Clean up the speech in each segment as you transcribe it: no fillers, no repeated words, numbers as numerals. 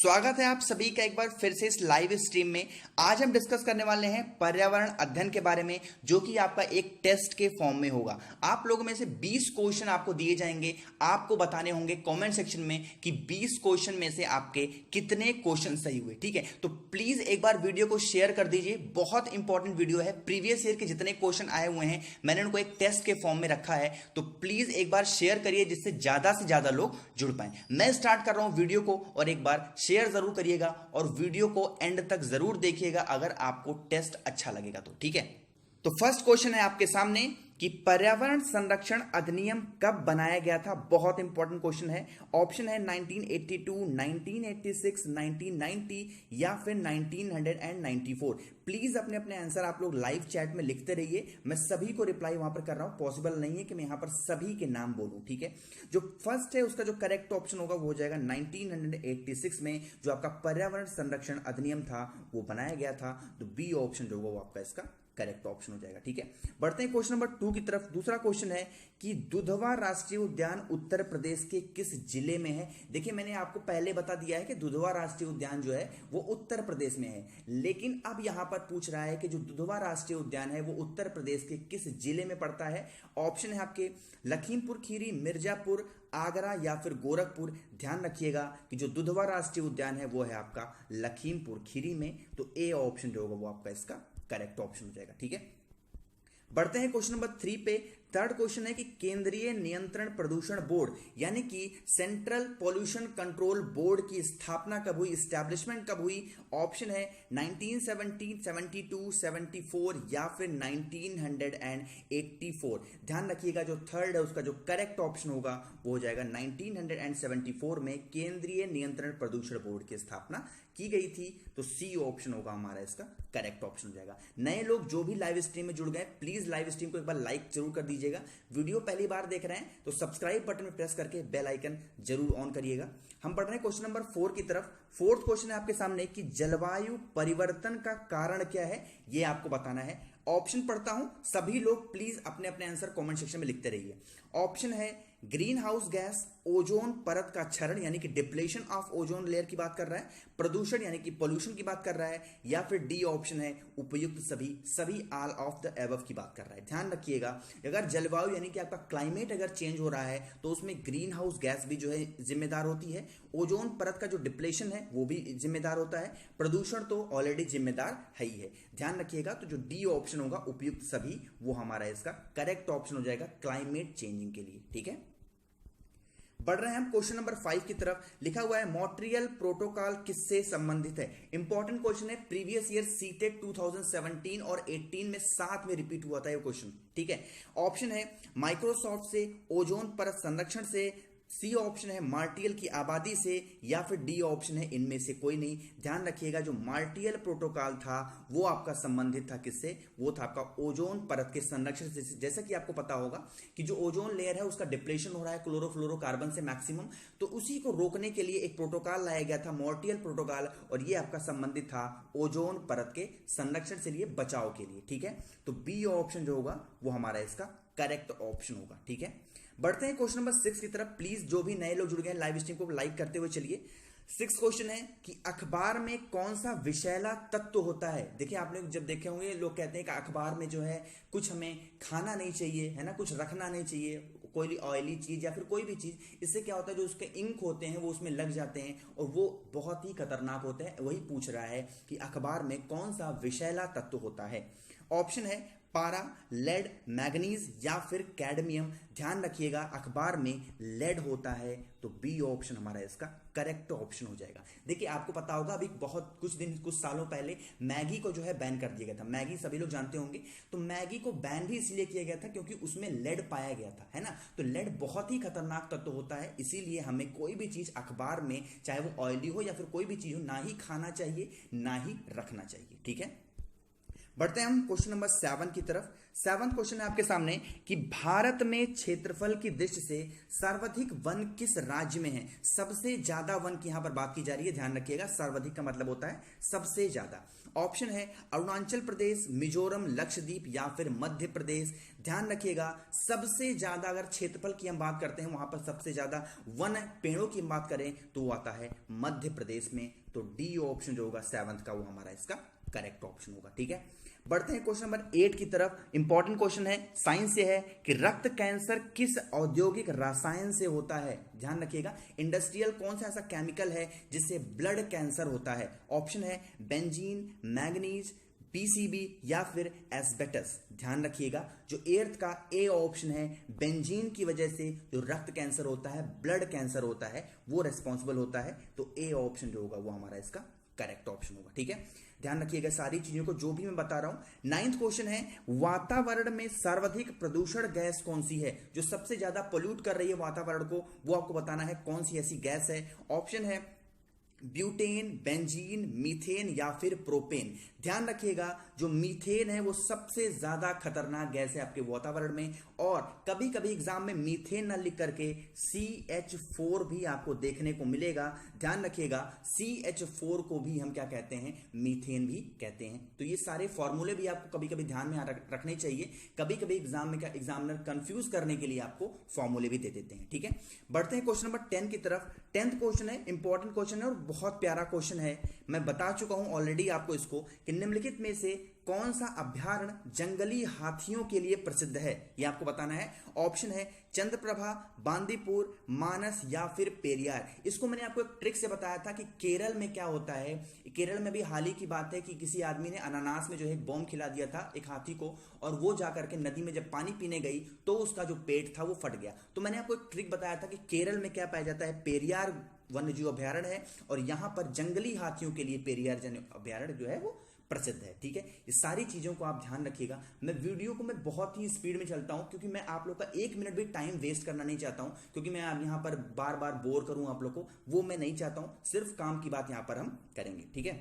स्वागत है आप सभी का एक बार फिर से इस लाइव स्ट्रीम में। आज हम डिस्कस करने वाले हैं पर्यावरण अध्ययन के बारे में, जो कि आपका एक टेस्ट के फॉर्म में होगा। आप लोगों में से 20 क्वेश्चन आपको दिए जाएंगे, आपको बताने होंगे कमेंट सेक्शन में कि 20 क्वेश्चन में से आपके कितने क्वेश्चन सही हुए। ठीक है, तो प्लीज एक बार वीडियो को शेयर कर दीजिए। बहुत इंपॉर्टेंट वीडियो है। प्रीवियस ईयर के जितने क्वेश्चन आए हुए हैं मैंने उनको एक टेस्ट के फॉर्म में रखा है, तो प्लीज एक बार शेयर करिए जिससे ज्यादा से ज्यादा लोग जुड़ पाए। मैं स्टार्ट कर रहा हूं वीडियो को, और एक बार शेयर जरूर करिएगा और वीडियो को एंड तक जरूर देखिएगा अगर आपको टेस्ट अच्छा लगेगा तो। ठीक है, तो फर्स्ट क्वेश्चन है आपके सामने कि पर्यावरण संरक्षण अधिनियम कब बनाया गया था। बहुत इंपॉर्टेंट क्वेश्चन है। ऑप्शन है 1982, 1986, 1990 या फिर 1994। प्लीज अपने अपने आंसर आप लोग लाइव चैट में लिखते रहिए। मैं सभी को रिप्लाई वहां पर कर रहा हूं, पॉसिबल नहीं है कि मैं यहां पर सभी के नाम बोलूं। ठीक है, जो फर्स्ट है उसका जो करेक्ट ऑप्शन होगा वो हो जाएगा 1986 में जो आपका पर्यावरण संरक्षण अधिनियम था वो बनाया गया था। तो बी ऑप्शन जो होगा वो आपका इसका करेक्ट ऑप्शन हो जाएगा। ठीक है, बढ़ते हैं क्वेश्चन नंबर 2 की तरफ। दूसरा क्वेश्चन है कि दुधवा राष्ट्रीय उद्यान उत्तर प्रदेश के किस जिले में है। देखिए, मैंने आपको पहले बता दिया है कि दुधवा राष्ट्रीय उद्यान जो है वो उत्तर प्रदेश में है, लेकिन अब यहां पर पूछ रहा है कि जो दुधवा राष्ट्रीय उद्यान है वो उत्तर प्रदेश के किस जिले में पड़ता है। ऑप्शन है आपके लखीमपुर खीरी, मिर्जापुर, आगरा या फिर गोरखपुर। ध्यान रखिएगा कि जो दुधवा राष्ट्रीय उद्यान है वो है आपका लखीमपुर खीरी में। तो ए ऑप्शन जो होगा वो आपका इसका करेक्ट ऑप्शन हो जाएगा। ठीक है, बढ़ते हैं क्वेश्चन नंबर 3 पे। थर्ड क्वेश्चन है कि केंद्रीय नियंत्रण प्रदूषण बोर्ड यानी कि सेंट्रल पॉल्यूशन कंट्रोल बोर्ड की स्थापना कब हुई, इस्टेब्लिशमेंट कब हुई। ऑप्शन है 1970, 72, 74 या फिर 1984। ध्यान रखिएगा जो थर्ड है उसका जो करेक्ट ऑप्शन होगा वो हो जाएगा 1974 में केंद्रीय नियंत्रण प्रदूषण बोर्ड की स्थापना की गई थी। तो सी ऑप्शन होगा हमारा इसका करेक्ट ऑप्शन हो जाएगा। नए लोग जो भी लाइव स्ट्रीम में जुड़ गए प्लीज लाइव स्ट्रीम को एक बार लाइक जरूर कर दीजिएगा। वीडियो पहली बार देख रहे हैं तो सब्सक्राइब बटन में प्रेस करके बेल आइकन जरूर ऑन करिएगा। हम पढ़ रहे हैं क्वेश्चन नंबर 4 की तरफ। फोर्थ क्वेश्चन है आपके सामने कि जलवायु परिवर्तन का कारण क्या है, यह आपको बताना है। ऑप्शन पढ़ता हूं, सभी लोग प्लीज अपने अपने आंसर कमेंट सेक्शन में लिखते रहिए। ऑप्शन है ग्रीन हाउस गैस, ओजोन परत का क्षरण यानी कि डिप्लेशन ऑफ ओजोन लेयर की बात कर रहा है, प्रदूषण यानी कि पोल्यूशन की बात कर रहा है, या फिर डी ऑप्शन है उपयुक्त सभी ऑल ऑफ द एबव की बात कर रहा है। ध्यान रखिएगा, अगर जलवायु यानी कि आपका क्लाइमेट अगर चेंज हो रहा है तो उसमें ग्रीन हाउस गैस भी जो है जिम्मेदार होती है, ओजोन परत का जो डिप्लेशन है वो भी जिम्मेदार होता है, प्रदूषण तो ऑलरेडी जिम्मेदार है ही है। ध्यान रखिएगा, तो जो डी ऑप्शन होगा उपयुक्त सभी वो हमारा इसका करेक्ट ऑप्शन हो जाएगा क्लाइमेट चेंजिंग के लिए। ठीक है, बढ़ रहे हैं हम क्वेश्चन नंबर 5 की तरफ। लिखा हुआ है मॉन्ट्रियल प्रोटोकॉल किससे संबंधित है। इंपॉर्टेंट क्वेश्चन है, प्रीवियस ईयर सीटेट 2017 और 18 में साथ में रिपीट हुआ था ये क्वेश्चन। ठीक है, ऑप्शन है माइक्रोसॉफ्ट से, ओजोन परत संरक्षण से, सी ऑप्शन है मार्टियल की आबादी से, या फिर डी ऑप्शन है इनमें से कोई नहीं। ध्यान रखिएगा जो मार्टियल प्रोटोकॉल था वो आपका संबंधित था किससे, वो था आपका ओजोन परत के संरक्षण से। जैसा कि आपको पता होगा कि जो ओजोन लेयर है उसका डिप्लेशन हो रहा है क्लोरोफ्लोरोकार्बन से मैक्सिमम, तो उसी को रोकने के लिए एक प्रोटोकॉल लाया गया था मार्टियल प्रोटोकॉल, और ये आपका संबंधित था ओजोन परत के संरक्षण से लिए बचाव के लिए। ठीक है, तो बी ऑप्शन जो होगा वो हमारा इसका करेक्ट ऑप्शन होगा। ठीक है, बढ़ते हैं क्वेश्चन नंबर 6 की तरफ। प्लीज जो भी नए लोग जुड़ गए लाइव स्ट्रीम को लाइक करते हुए चलिए। 6 क्वेश्चन है कि अखबार में कौन सा विषैला तत्व होता है। देखिए, आपने जब देखे होंगे लोग कहते हैं कि अखबार में जो है कुछ हमें खाना नहीं चाहिए, है ना, कुछ रखना नहीं चाहिए, कोई ऑयली चीज या फिर कोई भी चीज। इससे क्या होता है जो उसके इंक होते हैं वो उसमें लग जाते हैं और वो बहुत ही खतरनाक होते हैं। वही पूछ रहा है कि अखबार में कौन सा विषैला तत्व होता है। ऑप्शन है पारा, लेड, मैग्नीज या फिर कैडमियम। ध्यान रखिएगा अखबार में लेड होता है, तो बी ऑप्शन हमारा इसका करेक्ट ऑप्शन हो जाएगा। देखिए, आपको पता होगा अभी कुछ सालों पहले मैगी को जो है बैन कर दिया गया था। मैगी सभी लोग जानते होंगे, तो मैगी को बैन भी इसलिए किया गया था क्योंकि उसमें लेड पाया गया था, है ना। तो लेड बहुत ही खतरनाक तत्व होता है, इसीलिए हमें कोई भी चीज अखबार में चाहे वो ऑयली हो या फिर कोई भी चीज हो ना ही खाना चाहिए ना ही रखना चाहिए। ठीक है, बढ़ते हैं हम क्वेश्चन नंबर 7 की तरफ। 7वां क्वेश्चन है आपके सामने कि भारत में क्षेत्रफल की दृष्टि से सर्वाधिक वन किस राज्य में है। सबसे ज्यादा वन की यहां पर बात की जा रही है, ध्यान रखिएगा। सर्वाधिक का मतलब होता है सबसे ज्यादा। ऑप्शन है अरुणाचल प्रदेश, मिजोरम, लक्षद्वीप या फिर मध्य प्रदेश। ध्यान रखिएगा, सबसे ज्यादा अगर क्षेत्रफल की हम बात करते हैं, वहां पर सबसे ज्यादा वन पेड़ों की हम बात करें तो वो आता है मध्य प्रदेश में। तो डी ऑप्शन जो होगा 7th का, वो हमारा इसका करेक्ट ऑप्शन होगा। ठीक है, बढ़ते हैं क्वेश्चन नंबर 8 की तरफ। इंपॉर्टेंट क्वेश्चन है, साइंस से है कि रक्त कैंसर किस औद्योगिक रसायन से होता है। ध्यान रखिएगा, इंडस्ट्रियल कौन सा ऐसा केमिकल है जिससे ब्लड कैंसर होता है। ऑप्शन है बेंजीन, मैग्नीज, पीसीबी या फिर एस्बेस्टस। ध्यान रखिएगा, जो 8th का ए ऑप्शन है, बेंजीन की वजह से जो रक्त कैंसर होता है, ब्लड कैंसर होता है, वो रेस्पॉन्सिबल होता है। तो ए ऑप्शन जो होगा वो हमारा इसका करेक्ट ऑप्शन होगा। ठीक है, ध्यान रखिएगा सारी चीजों को जो भी मैं बता रहा हूं। 9th क्वेश्चन है, वातावरण में सर्वाधिक प्रदूषण गैस कौन सी है। जो सबसे ज्यादा पोल्यूट कर रही है वातावरण को, वो आपको बताना है कौन सी ऐसी गैस है। ऑप्शन है ब्यूटेन, बेंजीन, मीथेन या फिर प्रोपेन। ध्यान रखिएगा, जो मीथेन है वो सबसे ज्यादा खतरनाक गैस है आपके वातावरण में। और कभी कभी एग्जाम में मीथेन ना लिख करके CH4 भी आपको देखने को मिलेगा। ध्यान रखिएगा, CH4 को भी हम क्या कहते हैं, मीथेन भी कहते हैं। तो ये सारे फॉर्मूले भी आपको कभी कभी ध्यान में रखने चाहिए। कभी कभी एग्जाम में क्या एग्जामिनर कंफ्यूज करने के लिए आपको फॉर्मूले भी दे देते हैं। ठीक है, बढ़ते हैं क्वेश्चन नंबर 10 की तरफ। 10th क्वेश्चन है, इंपॉर्टेंट क्वेश्चन है और बहुत प्यारा क्वेश्चन है। मैं बता चुका हूं ऑलरेडी आपको इसको कि निम्नलिखित में से कौन सा अभ्यारण्य जंगली हाथियों के लिए प्रसिद्ध है, यह आपको बताना है। ऑप्शन है चंद्रप्रभा, बांदीपुर, मानस या फिर पेरियार। इसको मैंने आपको एक ट्रिक से बताया था कि केरल में क्या होता है। केरल में भी हाल ही की बात है कि किसी आदमी ने अनानास में जो है एक बॉम्ब खिला दिया था एक हाथी को, और वो जाकर के नदी में जब पानी पीने गई तो उसका जो पेट था वो फट गया। तो मैंने आपको एक ट्रिक बताया था कि केरल में क्या पाया जाता है, पेरियार वन्यजीव अभ्यारण्य है, और यहां पर जंगली हाथियों के लिए पेरियार अभ्यारण्य जो है वो प्रसिद्ध है। ठीक है, इस सारी चीजों को आप ध्यान रखिएगा। मैं वीडियो को मैं बहुत ही स्पीड में चलता हूं क्योंकि मैं आप लोग का 1 मिनट भी टाइम वेस्ट करना नहीं चाहता हूं, क्योंकि मैं यहां पर बार बार बोर करूं आप लोग को, वो मैं नहीं चाहता हूं। सिर्फ काम की बात यहां पर हम करेंगे। ठीक है,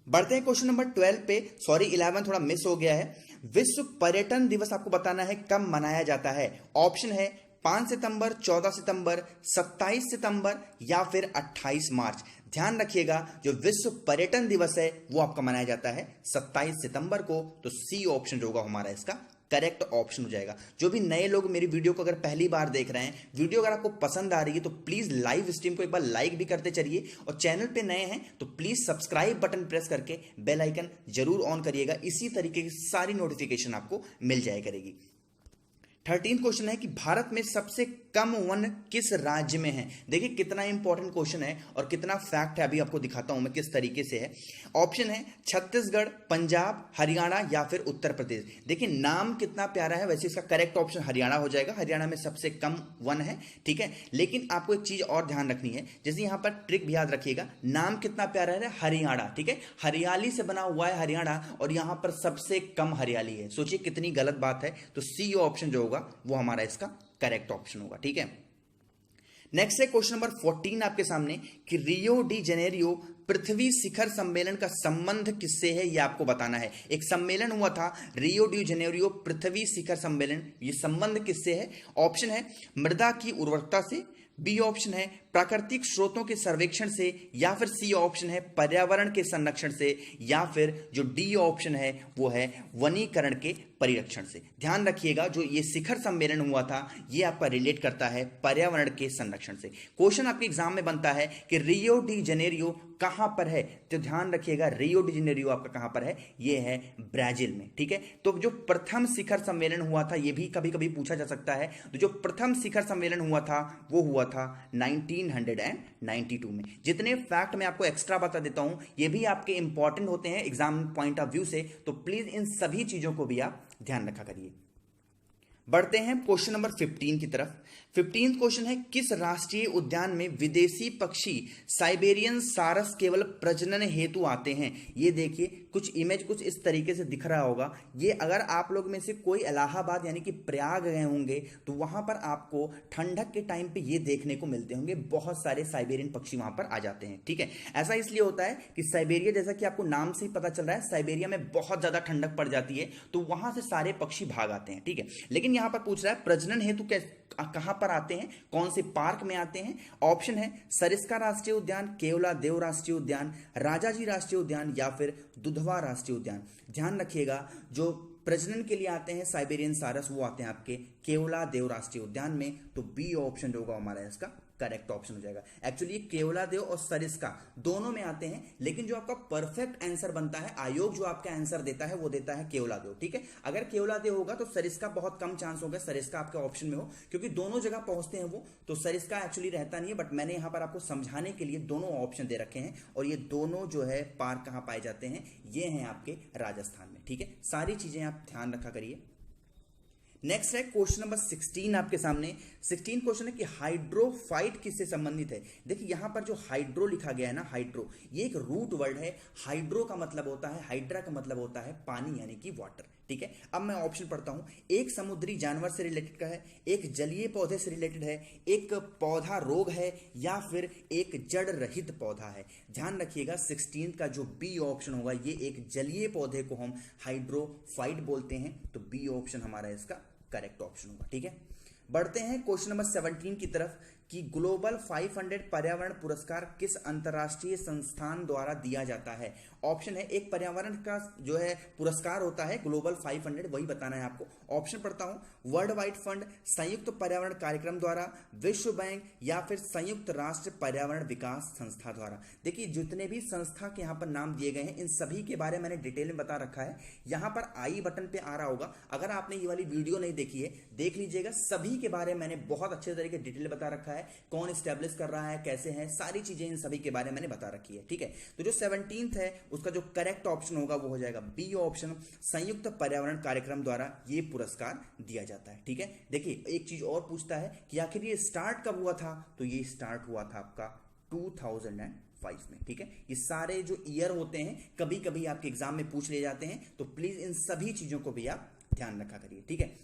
बढ़ते हैं क्वेश्चन नंबर 12 पे। सॉरी 11 थोड़ा मिस हो गया है। विश्व पर्यटन दिवस आपको बताना है कब मनाया जाता है। ऑप्शन है 5 सितंबर, 14 सितंबर, 27 सितंबर या फिर 28 मार्च। ध्यान रखिएगा, जो विश्व पर्यटन दिवस है वो आपका मनाया जाता है 27 सितंबर को। तो सी ऑप्शन जो होगा हमारा इसका करेक्ट ऑप्शन हो जाएगा। जो भी नए लोग मेरी वीडियो को अगर पहली बार देख रहे हैं, वीडियो अगर आपको पसंद आ रही है तो प्लीज लाइव स्ट्रीम को एक बार लाइक भी करते चलिए, और चैनल पे नए हैं तो प्लीज सब्सक्राइब बटन प्रेस करके बेल आइकन जरूर ऑन करिएगा। इसी तरीके की सारी नोटिफिकेशन आपको मिल जाया करेगी। 13 क्वेश्चन है कि भारत में सबसे कम वन किस राज्य में है। देखिए कितना इंपॉर्टेंट क्वेश्चन है और कितना फैक्ट है, अभी आपको दिखाता हूं मैं किस तरीके से है। ऑप्शन है छत्तीसगढ़, पंजाब, हरियाणा या फिर उत्तर प्रदेश। देखिए नाम कितना प्यारा है, वैसे इसका करेक्ट ऑप्शन हरियाणा हो जाएगा। हरियाणा में सबसे कम वन है। ठीक है, लेकिन आपको एक चीज और ध्यान रखनी है, जैसे यहां पर ट्रिक भी याद रखिएगा, नाम कितना प्यारा है, हरियाणा। ठीक है, हरियाली से बना हुआ है हरियाणा, और यहां पर सबसे कम हरियाली है। सोचिए कितनी गलत बात है। तो सी ऑप्शन जो होगा वो हमारा इसका करेक्ट ऑप्शन होगा। ठीक है, नेक्स्ट है क्वेश्चन नंबर 14 आपके सामने कि रियो डी जेनेरियो पृथ्वी शिखर सम्मेलन का संबंध किससे है, यह आपको बताना है। एक सम्मेलन हुआ था रियो डी जेनेरियो पृथ्वी शिखर सम्मेलन, ये संबंध किससे है। ऑप्शन है मृदा की उर्वरकता से, बी ऑप्शन है प्राकृतिक स्रोतों के सर्वेक्षण से, या फिर सी ऑप्शन है पर्यावरण के संरक्षण से, या फिर जो डी ऑप्शन है वो है वनीकरण के परिरक्षण से। ध्यान रखिएगा, जो ये शिखर सम्मेलन हुआ था ये आपका रिलेट करता है पर्यावरण के संरक्षण से। क्वेश्चन आपके एग्जाम में बनता है कि रियो डी जेनेरियो कहां पर है, तो ध्यान रखिएगा रियो डी जेनेरियो आपका कहां पर है, ये है ब्राजील में। ठीक है, तो जो प्रथम शिखर सम्मेलन हुआ था, ये भी कभी कभी पूछा जा सकता है। तो जो प्रथम शिखर सम्मेलन हुआ था वो हुआ था 1992 में। जितने फैक्ट मैं आपको एक्स्ट्रा बता देता हूं, ये भी आपके इंपॉर्टेंट होते हैं एग्जाम पॉइंट ऑफ व्यू से, तो प्लीज इन सभी चीजों को भी आप ध्यान रखा करिए। बढ़ते हैं क्वेश्चन नंबर 15 की तरफ। 15 क्वेश्चन है, किस राष्ट्रीय उद्यान में विदेशी पक्षी साइबेरियन सारस केवल प्रजनन हेतु आते हैं? ये देखिए कुछ इमेज कुछ इस तरीके से दिख रहा होगा। ये अगर आप लोग में से कोई इलाहाबाद यानी कि प्रयाग गए होंगे तो वहां पर आपको ठंडक के टाइम पे ये देखने को मिलते होंगे, बहुत सारे साइबेरियन पक्षी वहां पर आ जाते हैं। ठीक है, ऐसा इसलिए होता है कि साइबेरिया, जैसा कि आपको नाम से ही पता चल रहा है, साइबेरिया में बहुत ज्यादा ठंडक पड़ जाती है तो वहां से सारे पक्षी भाग आते हैं। ठीक है, लेकिन यहां पर पूछ रहा है प्रजनन हेतु कहां पर आते हैं, कौन से पार्क में आते हैं? ऑप्शन है सरिस्का राष्ट्रीय उद्यान, केवलादेव राष्ट्रीय उद्यान, राजाजी राष्ट्रीय उद्यान या फिर दुधवा राष्ट्रीय उद्यान। ध्यान रखिएगा, जो प्रजनन के लिए आते हैं साइबेरियन सारस वो आते हैं आपके केवलादेव राष्ट्रीय उद्यान में। तो बी ऑप्शन होगा हमारा इसका करेक्ट ऑप्शन हो जाएगा। एक्चुअली केवलादेव और सरिस्का दोनों में आते हैं, लेकिन जो आपका परफेक्ट आंसर बनता है, आयोग जो आपका आंसर देता है वो देता है केवलादेव। ठीक है, अगर केवलादेव होगा तो सरिस्का बहुत कम चांस होगा सरिस्का आपके ऑप्शन में हो, क्योंकि दोनों जगह पहुंचते हैं वो, तो सरिस्का एक्चुअली रहता नहीं है। बट मैंने यहां पर आपको समझाने के लिए दोनों ऑप्शन दे रखे हैं, और ये दोनों जो है पार्क कहां पाए जाते हैं, ये हैं आपके राजस्थान में। ठीक है, सारी चीजें आप ध्यान रखा करिए। नेक्स्ट है क्वेश्चन नंबर 16 आपके सामने। 16 क्वेश्चन है कि हाइड्रोफाइट किससे संबंधित है? देखिए यहां पर जो हाइड्रो लिखा गया है ना, हाइड्रो ये एक रूट वर्ड है। हाइड्रो का मतलब होता है, हाइड्रा का मतलब होता है पानी यानी कि वाटर। ठीक है, अब मैं ऑप्शन पढ़ता हूं। एक समुद्री जानवर से रिलेटेड का है, एक जलीय पौधे से रिलेटेड है, एक पौधा रोग है, या फिर एक जड़ रहित पौधा है। ध्यान रखिएगा 16 का जो बी ऑप्शन होगा, ये एक जलीय पौधे को हम हाइड्रोफाइट बोलते हैं, तो बी ऑप्शन हमारा इसका करेक्ट ऑप्शन होगा। ठीक है, बढ़ते हैं क्वेश्चन नंबर 17 की तरफ कि ग्लोबल 500 पर्यावरण पुरस्कार किस अंतरराष्ट्रीय संस्थान द्वारा दिया जाता है? ऑप्शन है, एक पर्यावरण का जो है पुरस्कार होता है ग्लोबल 500, वही बताना है आपको। ऑप्शन पढ़ता हूं, वर्ल्ड वाइड फंड, संयुक्त पर्यावरण कार्यक्रम द्वारा, विश्व बैंक या फिर संयुक्त राष्ट्र पर्यावरण विकास संस्था द्वारा। देखिए जितने भी संस्था के यहाँ पर नाम दिए गए हैं इन सभी के बारे में मैंने डिटेल में बता रखा है। यहाँ पर आई बटन पे आ रहा होगा, अगर आपने ये वाली वीडियो नहीं देखी है देख लीजिएगा। सभी के बारे में मैंने बहुत अच्छे तरीके डिटेल बता रखा है, कौन स्टैब्लिश कर रहा है, कैसे है, सारी चीजें इन सभी के बारे में मैंने बता रखी है। ठीक है, तो जो 17th है उसका जो करेक्ट ऑप्शन होगा वो हो जाएगा बी ऑप्शन, संयुक्त पर्यावरण कार्यक्रम द्वारा ये पुरस्कार दिया जाता है। ठीक है, देखिए एक चीज और पूछता है कि आखिर ये स्टार्ट कब हुआ था, तो ये स्टार्ट हुआ था आपका 2005 में। ठीक है, ये सारे जो ईयर होते हैं कभी कभी आपके एग्जाम में पूछ ले जाते हैं, तो प्लीज इन सभी चीजों को भी आप ध्यान रखा करिए। ठीक है,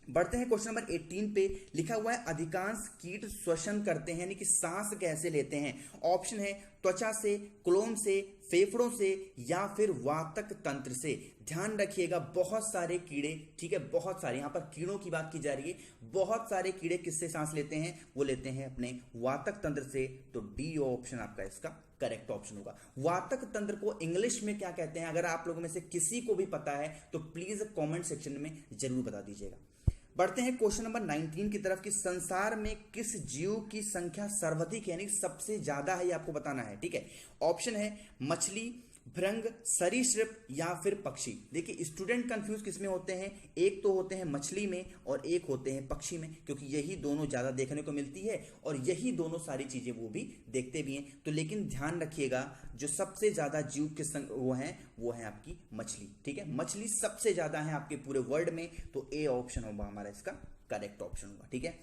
बढ़ते हैं क्वेश्चन नंबर 18 पे। लिखा हुआ है अधिकांश कीट श्वसन करते हैं यानी कि सांस कैसे लेते हैं? ऑप्शन है त्वचा से, क्लोम से, फेफड़ों से या फिर वातक तंत्र से। ध्यान रखिएगा बहुत सारे कीड़े, ठीक है, बहुत सारे, यहां पर कीड़ों की बात की जा रही है, बहुत सारे कीड़े किससे सांस लेते हैं? वो लेते हैं अपने वातक तंत्र से। तो डी ऑप्शन आपका इसका करेक्ट ऑप्शन होगा। वातक तंत्र को इंग्लिश में क्या कहते हैं? अगर आप लोगों में से किसी को भी पता है तो प्लीज कमेंट सेक्शन में जरूर बता दीजिएगा। बढ़ते हैं क्वेश्चन नंबर 19 की तरफ कि संसार में किस जीव की संख्या सर्वाधिक यानी सबसे ज्यादा है, ये आपको बताना है। ठीक है, ऑप्शन है मछली, भृंग, सरीसृप या फिर पक्षी। देखिए स्टूडेंट कंफ्यूज किसमें होते हैं, एक तो होते हैं मछली में और एक होते हैं पक्षी में, क्योंकि यही दोनों ज्यादा देखने को मिलती है और यही दोनों सारी चीजें वो भी देखते भी हैं। तो लेकिन ध्यान रखिएगा जो सबसे ज्यादा जीव के वो है आपकी मछली। ठीक है, मछली सबसे ज्यादा है आपके पूरे वर्ल्ड में, तो ए ऑप्शन होगा हमारा इसका करेक्ट ऑप्शन होगा। ठीक है,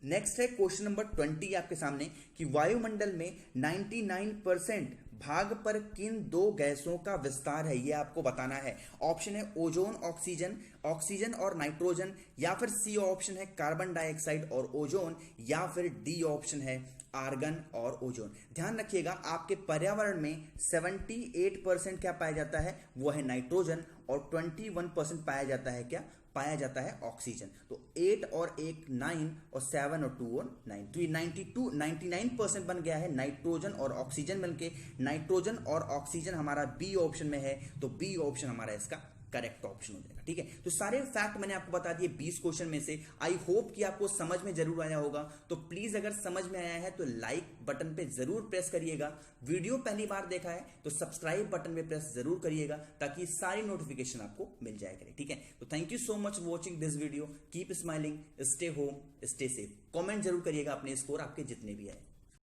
नेक्स्ट है क्वेश्चन नंबर 20 आपके सामने कि वायुमंडल में 99% भाग पर किन दो गैसों का विस्तार है, यह आपको बताना है। ऑप्शन है ओजोन, ऑक्सीजन, ऑक्सीजन और नाइट्रोजन, या फिर सी ऑप्शन है कार्बन डाइऑक्साइड और ओजोन, या फिर डी ऑप्शन है आर्गन और ओजोन। ध्यान रखिएगा आपके पर्यावरण में 78% क्या पाया जाता है, वो है नाइट्रोजन, और 21% पाया जाता है क्या, पाया जाता है ऑक्सीजन। तो 8 और 1 9 और 7 और 2 और 9, तो ये 99% बन गया है नाइट्रोजन और ऑक्सीजन बनके। नाइट्रोजन और ऑक्सीजन हमारा बी ऑप्शन में है, तो बी ऑप्शन हमारा इसका करेक्ट ऑप्शन हो जाएगा। ठीक है, तो सारे फैक्ट मैंने आपको बता दिए 20 क्वेश्चन में से। आई होप कि आपको समझ में जरूर आया होगा। तो प्लीज अगर समझ में आया है तो लाइक बटन पे जरूर प्रेस करिएगा। वीडियो पहली बार देखा है तो सब्सक्राइब बटन पे प्रेस जरूर करिएगा, ताकि सारी नोटिफिकेशन आपको मिल जाया करे। ठीक है, तो thank you so much watching this video. Keep smiling, stay home, stay safe. Comment जरूर करिएगा अपने स्कोर आपके जितने भी आए।